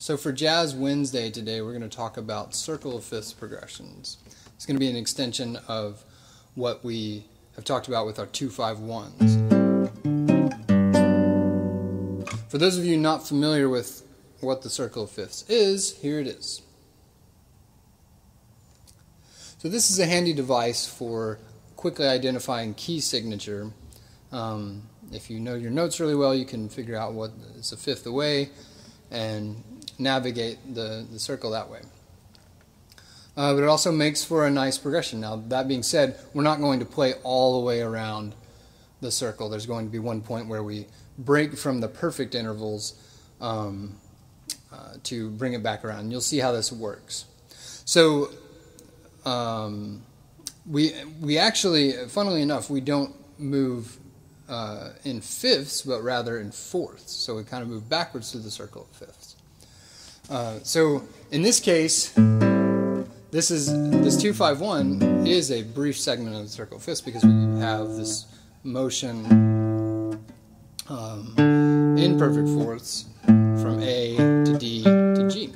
So for Jazz Wednesday today, we're going to talk about circle of fifths progressions. It's going to be an extension of what we have talked about with our 2-5-1s. For those of you not familiar with what the circle of fifths is, here it is. So this is a handy device for quickly identifying key signature. If you know your notes really well, you can figure out what is a fifth away and navigate the circle that way. But it also makes for a nice progression. Now, that being said, we're not going to play all the way around the circle. There's going to be one point where we break from the perfect intervals to bring it back around. You'll see how this works. So we actually, funnily enough, we don't move in fifths, but rather in fourths. So we kind of move backwards through the circle of fifths. So in this case, this 2-5-1 is a brief segment of the circle of fifths because we have this motion in perfect fourths from A to D to G.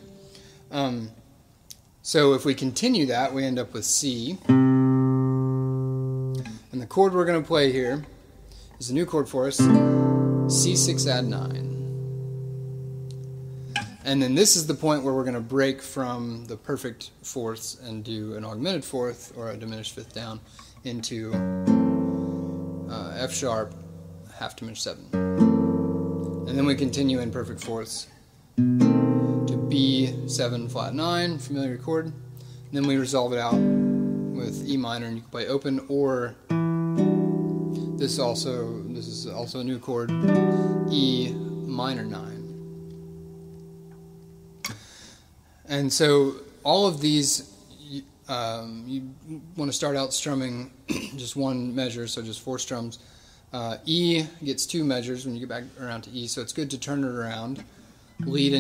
So if we continue that, we end up with C. And the chord we're going to play here is a new chord for us, C6 add 9. And then this is the point where we're going to break from the perfect fourths and do an augmented fourth or a diminished fifth down into F sharp, half diminished 7. And then we continue in perfect fourths to B7 flat 9, familiar chord. And then we resolve it out with E minor, and you can play open, or this is also a new chord, E minor 9. And so all of these, you want to start out strumming just one measure, so just 4 strums. E gets 2 measures when you get back around to E, so it's good to turn it around, lead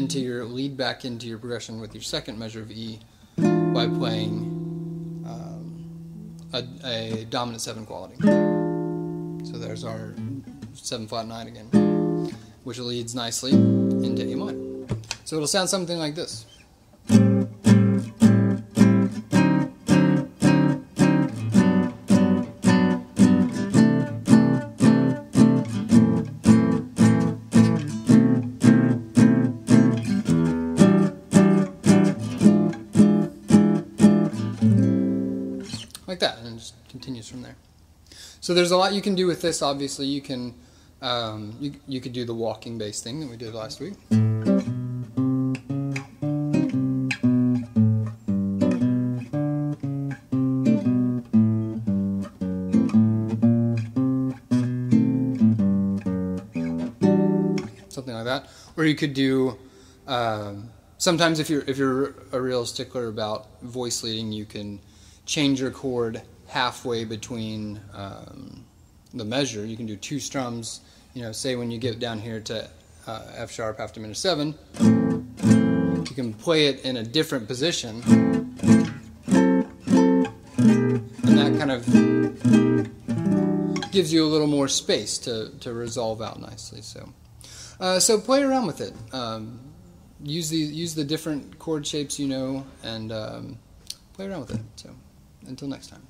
back into your progression with your second measure of E by playing a dominant 7 quality. So there's our 7 flat 9 again, which leads nicely into A minor. So it'll sound something like this. Like that, and it just continues from there. So there's a lot you can do with this. Obviously, you can you could do the walking bass thing that we did last week. Something like that, or you could do. Sometimes, if you're a real stickler about voice leading, you can change your chord halfway between the measure. You can do 2 strums. You know, say when you get down here to F sharp, half diminished 7, you can play it in a different position, and that kind of gives you a little more space to resolve out nicely. So play around with it. Use the different chord shapes you know, and play around with it. So until next time.